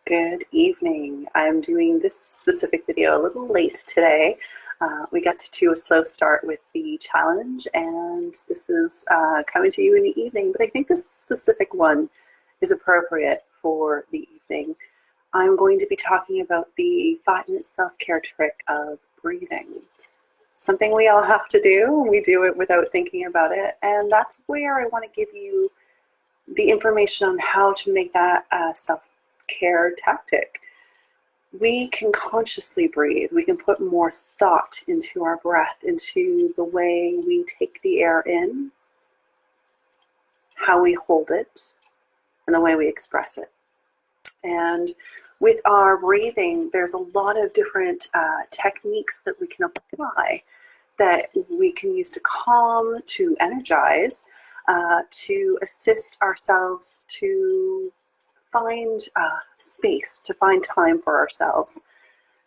Good evening. I'm doing this specific video a little late today. We got to a slow start with the challenge, and this is coming to you in the evening, but I think this specific one is appropriate for the evening. I'm going to be talking about the 5-minute self-care trick of breathing. Something we all have to do, and we do it without thinking about it, and that's where I want to give you the information on how to make that self-care tactic. We can consciously breathe. We can put more thought into our breath, into the way we take the air in, how we hold it, and the way we express it. And with our breathing, there's a lot of different techniques that we can apply that we can use to calm, to energize, to assist ourselves to find space, to find time for ourselves.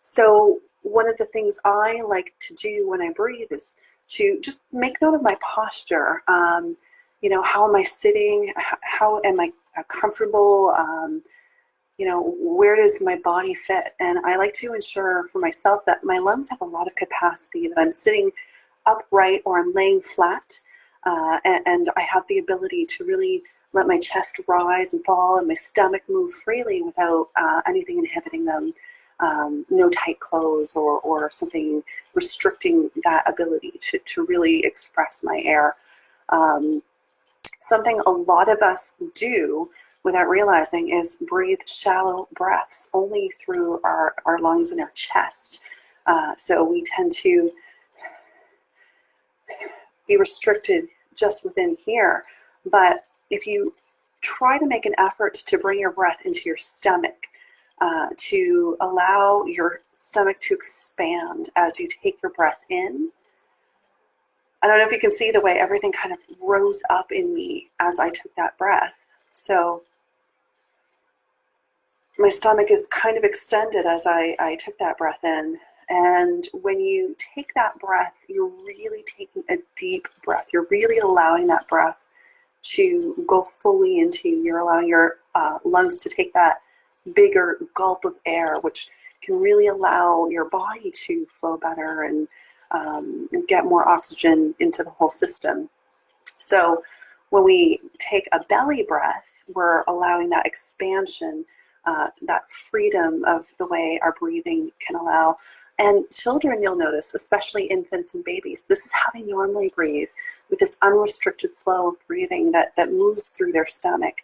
So one of the things I like to do when I breathe is to just make note of my posture. How am I sitting? How am I comfortable? Where does my body fit? And I like to ensure for myself that my lungs have a lot of capacity, that I'm sitting upright or I'm laying flat. And I have the ability to really let my chest rise and fall and my stomach move freely without anything inhibiting them. No tight clothes or something restricting that ability to really express my air. Something a lot of us do without realizing is breathe shallow breaths only through our lungs and our chest. So we tend to be restricted just within here. But if you try to make an effort to bring your breath into your stomach, to allow your stomach to expand as you take your breath in, I don't know if you can see the way everything kind of rose up in me as I took that breath. So my stomach is kind of extended as I took that breath in. And when you take that breath, you're really taking a deep breath. You're really allowing that breath to go fully into you. You're allowing your lungs to take that bigger gulp of air, which can really allow your body to flow better and get more oxygen into the whole system. So when we take a belly breath, we're allowing that expansion, that freedom of the way our breathing can allow. And children, you'll notice, especially infants and babies, this is how they normally breathe, with this unrestricted flow of breathing that moves through their stomach.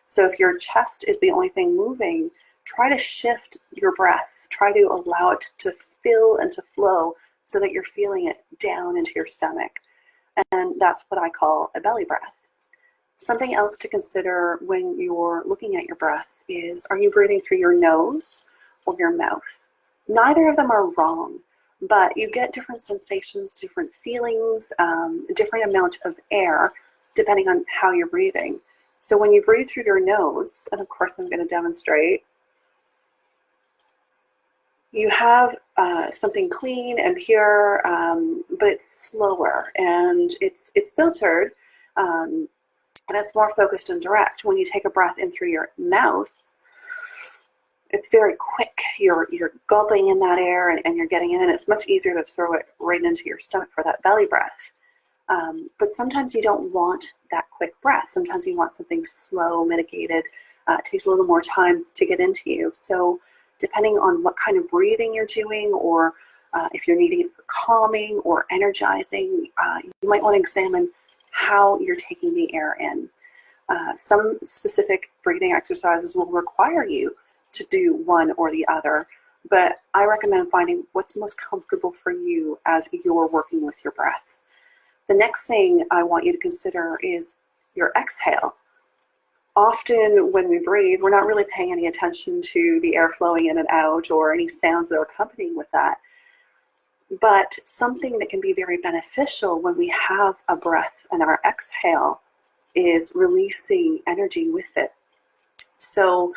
So if your chest is the only thing moving, try to shift your breath. Try to allow it to fill and to flow so that you're feeling it down into your stomach. And that's what I call a belly breath. Something else to consider when you're looking at your breath is, are you breathing through your nose or your mouth? Neither of them are wrong, but you get different sensations, different feelings, different amount of air, depending on how you're breathing. So when you breathe through your nose, and of course I'm going to demonstrate, you have something clean and pure, but it's slower and it's filtered, and it's more focused and direct. When you take a breath in through your mouth, it's very quick. You're gulping in that air and you're getting in, and it's much easier to throw it right into your stomach for that belly breath. But sometimes you don't want that quick breath. Sometimes you want something slow, mitigated. It takes a little more time to get into you. So depending on what kind of breathing you're doing, or if you're needing it for calming or energizing, you might want to examine how you're taking the air in. Some specific breathing exercises will require you to do one or the other, but I recommend finding what's most comfortable for you as you're working with your breath. The next thing I want you to consider is your exhale. Often when we breathe, we're not really paying any attention to the air flowing in and out or any sounds that are accompanying with that. But something that can be very beneficial when we have a breath and our exhale is releasing energy with it. So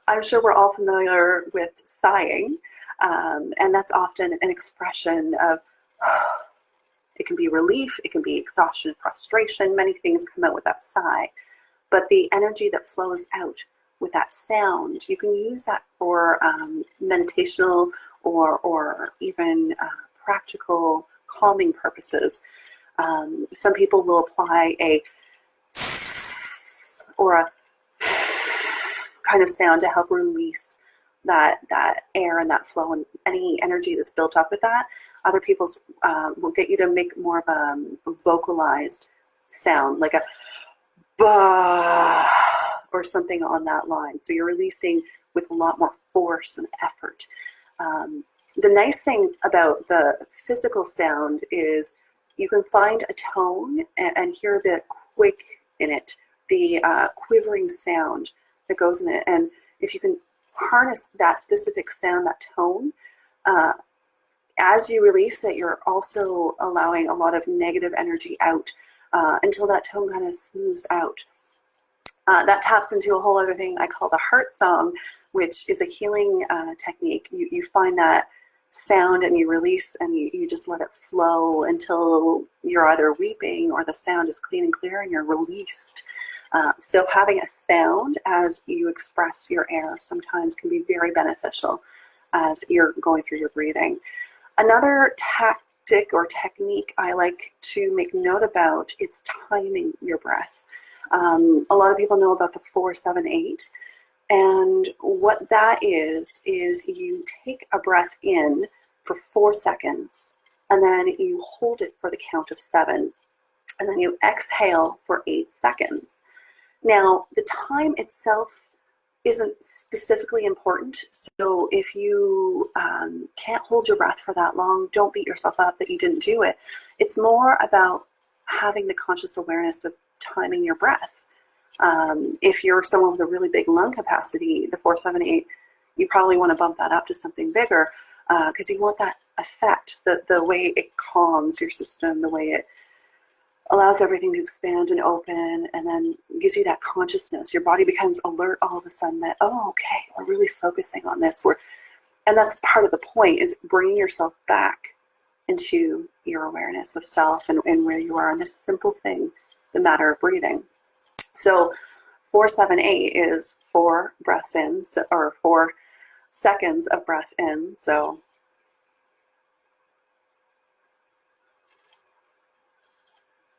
I'm sure we're all familiar with sighing, and that's often an expression of, it can be relief, it can be exhaustion, frustration, many things come out with that sigh. But the energy that flows out with that sound. You can use that for meditational or even practical calming purposes. Some people will apply a or a kind of sound to help release that air and that flow and any energy that's built up with that. Other people will get you to make more of a vocalized sound, like a bah or something on that line. So you're releasing with a lot more force and effort. The nice thing about the physical sound is you can find a tone and hear the quick in it, the quivering sound that goes in it. And if you can harness that specific sound, that tone, as you release it, you're also allowing a lot of negative energy out until that tone kind of smooths out. That taps into a whole other thing I call the heart song, which is a healing technique. You find that sound and you release and you just let it flow until you're either weeping or the sound is clean and clear and you're released. So having a sound as you express your air sometimes can be very beneficial as you're going through your breathing. Another tactic or technique I like to make note about is timing your breath. A lot of people know about the 4-7-8, and what that is you take a breath in for 4 seconds, and then you hold it for the count of 7, and then you exhale for 8 seconds. Now, the time itself isn't specifically important, so if you can't hold your breath for that long, don't beat yourself up that you didn't do it. It's more about having the conscious awareness of timing your breath. If you're someone with a really big lung capacity, the 4-7-8, you probably want to bump that up to something bigger because you want that effect, the way it calms your system, the way it allows everything to expand and open, and then gives you that consciousness. Your body becomes alert all of a sudden that, oh, okay, we're really focusing on this. And that's part of the point, is bringing yourself back into your awareness of self and where you are in this simple thing, the matter of breathing. So 4-7-8 is 4 breaths in, or 4 seconds of breath in. So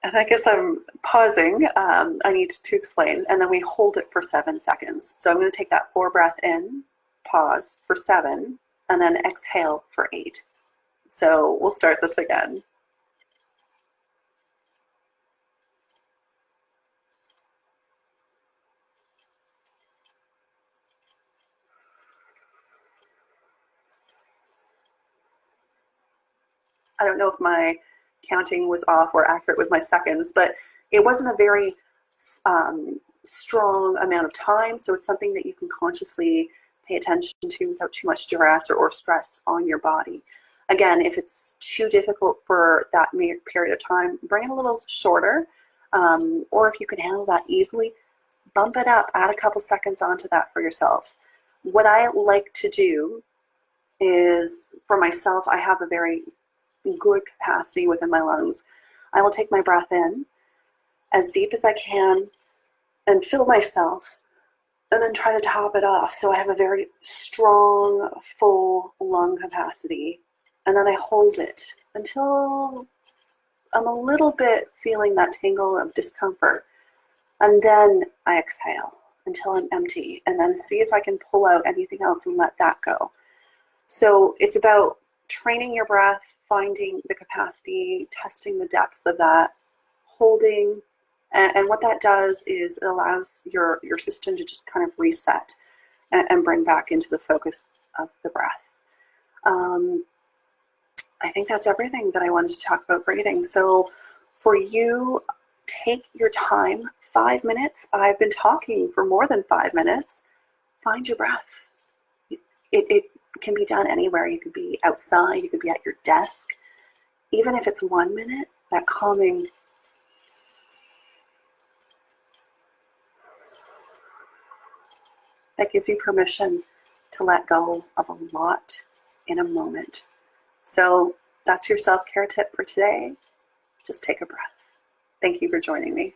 and I guess I'm pausing. I need to explain. And then we hold it for 7 seconds. So I'm going to take that 4 breath in, pause for 7, and then exhale for 8. So we'll start this again. I don't know if my counting was off or accurate with my seconds, but it wasn't a very strong amount of time. So it's something that you can consciously pay attention to without too much duress or stress on your body. Again, if it's too difficult for that period of time, bring it a little shorter. Or if you can handle that easily, bump it up, add a couple seconds onto that for yourself. What I like to do is, for myself, I have a very good capacity within my lungs. I will take my breath in as deep as I can and fill myself, and then try to top it off so I have a very strong, full lung capacity. And then I hold it until I'm a little bit feeling that tingle of discomfort. And then I exhale until I'm empty, and then see if I can pull out anything else and let that go. So it's about training your breath, finding the capacity, testing the depths of that, holding, and what that does is it allows your system to just kind of reset and bring back into the focus of the breath. I think that's everything that I wanted to talk about breathing. So for you, take your time, 5 minutes. I've been talking for more than 5 minutes. Find your breath. It can be done anywhere. You could be outside, you could be at your desk. Even if it's 1 minute, that calming, that gives you permission to let go of a lot in a moment. So that's your self-care tip for today. Just take a breath. Thank you for joining me.